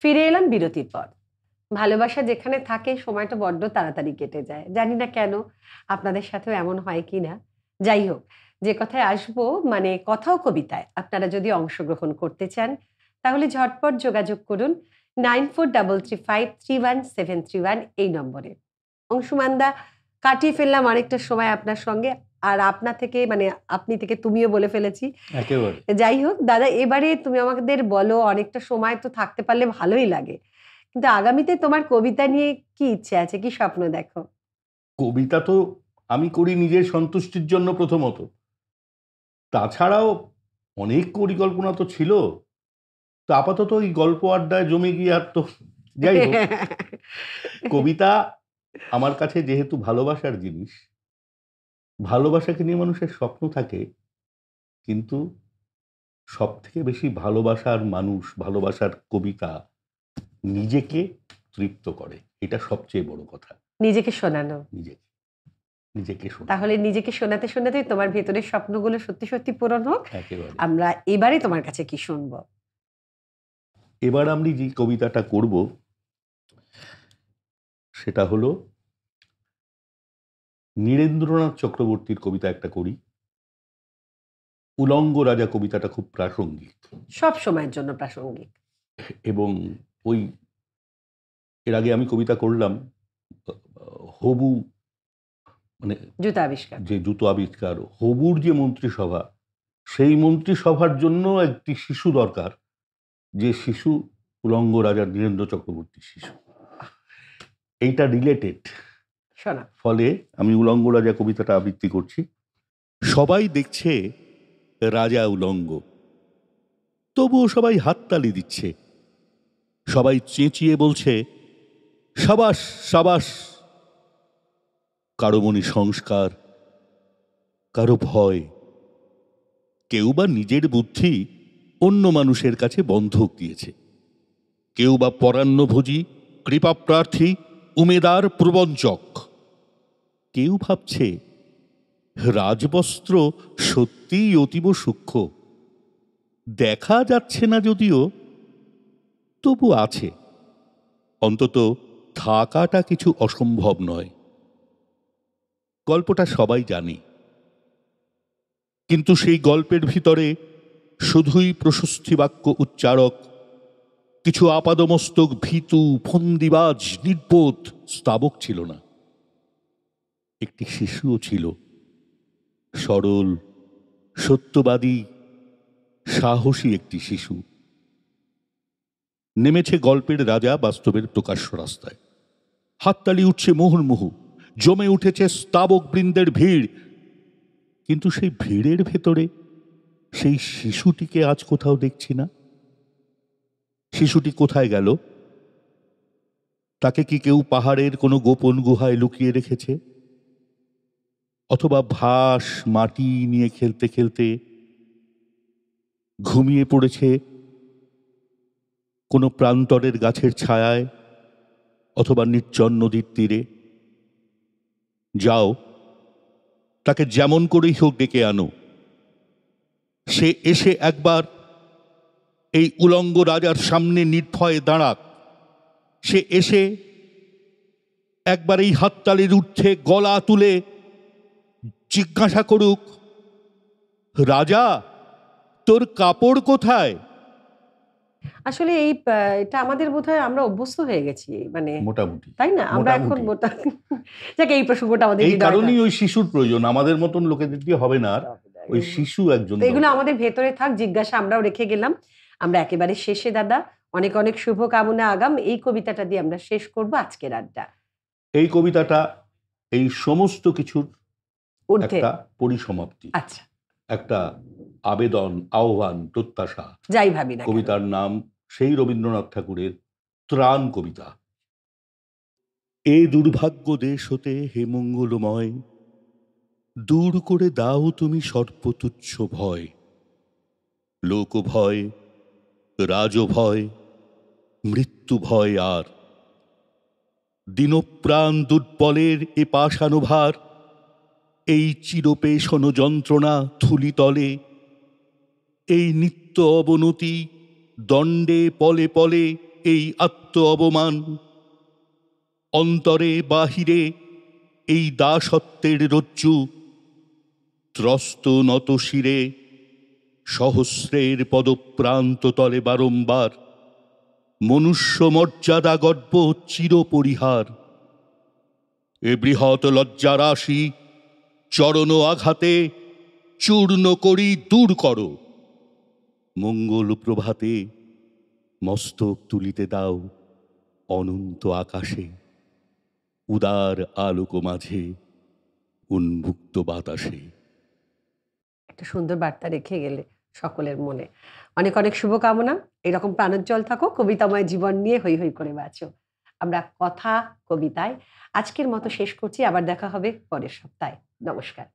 ফিরে এলাম বিরতির পর। ভালোবাসা যেখানে থাকে সময়টা বড্ড তাড়াতাড়ি কেটে যায়। জানি না কেন? আপনাদের সাথেও এমন হয় কিনা? যাই হোক, যে কথায় আসবো মানে কথা ও কবিতায় আপনারা যদি অংশগ্রহণ করতে চান, তাহলে ঝটপট যোগাযোগ করুন 9433531731 এই নম্বরে। অংশুমানদা, কাটিয়ে ফেললাম অনেকটা সময় আপনার সঙ্গে। আর আপনা থেকে মানে আপনি থেকে তুমিও বলে ফেলেছি। একেবারে। যাই হোক দাদা, এবারে তুমি আমাদের বলো, অনেকটা সময় তো থাকতে পারলে ভালোই লাগে। কিন্তু আগামীতে তোমার কবিতা নিয়ে কি ইচ্ছে আছে? কি স্বপ্ন দেখো? কবিতা তো আমি করি নিজের সন্তুষ্টির জন্য প্রথমত। তাছাড়াও অনেক পরিকল্পনা তো ছিল। তো আপাতত এই গল্প আড্ডায় জমে গিয়ে আর তো যাই হোক, কবিতা আমার কাছে যেহেতু ভালোবাসার জিনিস, ভালোবাসাকে নিয়ে মানুষের স্বপ্ন থাকে, কিন্তু সব থেকে বেশি ভালোবাসার মানুষ, ভালোবাসার কবিতা নিজেকে তৃপ্ত করে। এটা সবচেয়ে বড় কথা। নিজেকে শোনানো। নিজেকে নিজেকে শোনা। তাহলে নিজেকে শোনাতে শোনাতে তোমার ভেতরের স্বপ্নগুলো সত্যি সত্যি পূরণ হোক। একেবারে। আমরা এবারে তোমার কাছে কি শুনবো? এবার আমি যে কবিতাটা করব সেটা হলো নীরেন্দ্রনাথ চক্রবর্তীর কবিতা একটা করি। উলঙ্গ রাজা কবিতাটা খুব প্রাসঙ্গিক সব সময়ের জন্য প্রাসঙ্গিক। এবং ওই এর আগে আমি কবিতা করলাম হবু, মানে জুতা আবিষ্কার। যে জুতো আবিষ্কার, হবুর যে মন্ত্রিসভা, সেই মন্ত্রিসভার জন্য একটি শিশু দরকার, যে শিশু উলঙ্গ রাজা নীরেন্দ্র চক্রবর্তী শিশু। এইটা রিলেটেড, শোনা। ফলে আমি উলঙ্গ রাজা কবিতাটা আবৃত্তি করছি। সবাই দেখছে রাজা উলঙ্গ, তবুও সবাই হাততালি দিচ্ছে। সবাই চেঁচিয়ে বলছে সাবাস সাবাস। কারো মনে সংস্কার, কারো ভয়, কেউ বা নিজের বুদ্ধি অন্য মানুষের কাছে বন্ধক দিয়েছে, কেউ বা পরান্নভোজী, কৃপাপ্রার্থী, উমেদার প্রবঞ্চক। কেউ ভাবছে রাজবস্ত্র সত্যিই অতীব সূক্ষ্ম, দেখা যাচ্ছে না যদিও, তবু আছে, অন্তত থাকাটা কিছু অসম্ভব নয়। গল্পটা সবাই জানি, কিন্তু সেই গল্পের ভিতরে শুধুই প্রশস্তি বাক্য উচ্চারক, কিছু আপাদমস্তক ভীতু, ফন্দিবাজ, নির্বোধ স্তাবক ছিল না। একটি শিশুও ছিল, সরল, সত্যবাদী, সাহসী একটি শিশু। নেমেছে গল্পের রাজা বাস্তবের প্রকাশ্য রাস্তায়। হাততালি উঠছে মুহুর্মুহু, জমে উঠেছে স্তাবক বৃন্দের ভিড়। কিন্তু সেই ভিড়ের ভেতরে সেই শিশুটিকে আজ কোথাও দেখছি না। শিশুটি কোথায় গেল? তাকে কি কেউ পাহাড়ের কোনো গোপন গুহায় লুকিয়ে রেখেছে? অথবা ভাস মাটি নিয়ে খেলতে খেলতে ঘুমিয়ে পড়েছে কোনো প্রান্তরের গাছের ছায়ায়, অথবা নির্জন নদীর তীরে? যাও, তাকে যেমন করেই হোক ডেকে আনো। সে এসে একবার এই উলঙ্গ রাজার সামনে নির্ভয়ে দাঁড়াক। সে এসে একবার এই হাততালির ঊর্ধ্বে গলা তুলে জিজ্ঞাসা করুক, রাজা, তোর কাপড় কোথায়? আসলে এটা আমাদের বোধহয় আমরা অভ্যস্ত হয়ে গেছি, মানে মোটামুটি, তাই না? আমরা এখন যাক, এই প্রসঙ্গটা আমাদের এই কারণেই ওই শিশুর প্রয়োজন, আমাদের মতন লোকেদের দিয়ে হবে না। ওই শিশু একজন। এগুলো আমাদের ভেতরে থাক, জিজ্ঞাসা আমরাও রেখে গেলাম। আমরা একেবারে শেষে দাদা, অনেক অনেক শুভকামনা আগাম। এই কবিতাটা দিয়ে আমরা শেষ করব আজকের আড্ডা। এই কবিতাটা এই সমস্ত কিছুর ঊর্ধ্বে একটা পরিসমাপ্তি। আচ্ছা, একটা আবেদন, আহ্বান, প্রত্যাশা, যাই ভাবি না। কবিতার নাম সেই রবীন্দ্রনাথ ঠাকুরের ত্রাণ কবিতা। এ দুর্ভাগ্য দেশ হতে হে মঙ্গলময়, দূর করে দাও তুমি সর্বতুচ্ছ ভয়। লোক ভয়, রাজভয়, মৃত্যু ভয় আর। দিনপ্রাণ দুর্বলের এ পাষাণভার, এই চিরপেশন যন্ত্রণা থুলিতলে, এই নিত্য অবনতি, দণ্ডে পলে পলে এই আত্ম অবমান, অন্তরে বাহিরে এই দাসত্বের রজ্জু, ত্রস্ত নত শিরে সহস্রের পদপ্রান্ত তলে বারংবার মনুষ্য মর্যাদা গর্ব চিরপরিহার। এ বৃহৎ লজ্জারাশি চরণ আঘাতে চূর্ণ করি দূর করো। মঙ্গল প্রভাতে মস্তক তুলিতে দাও অনন্ত আকাশে, উদার আলোক মাঝে উন্মুক্ত বাতাসে। একটা সুন্দর বার্তা রেখে গেলে সকলের মনে। অনেক অনেক শুভকামনা। এরকম প্রাণোজ্জ্বল থাকো, কবিতাময় জীবন নিয়ে হৈ হৈ করে বাঁচো। আমরা কথা কবিতায় আজকের মতো শেষ করছি। আবার দেখা হবে পরের সপ্তাহে। নমস্কার।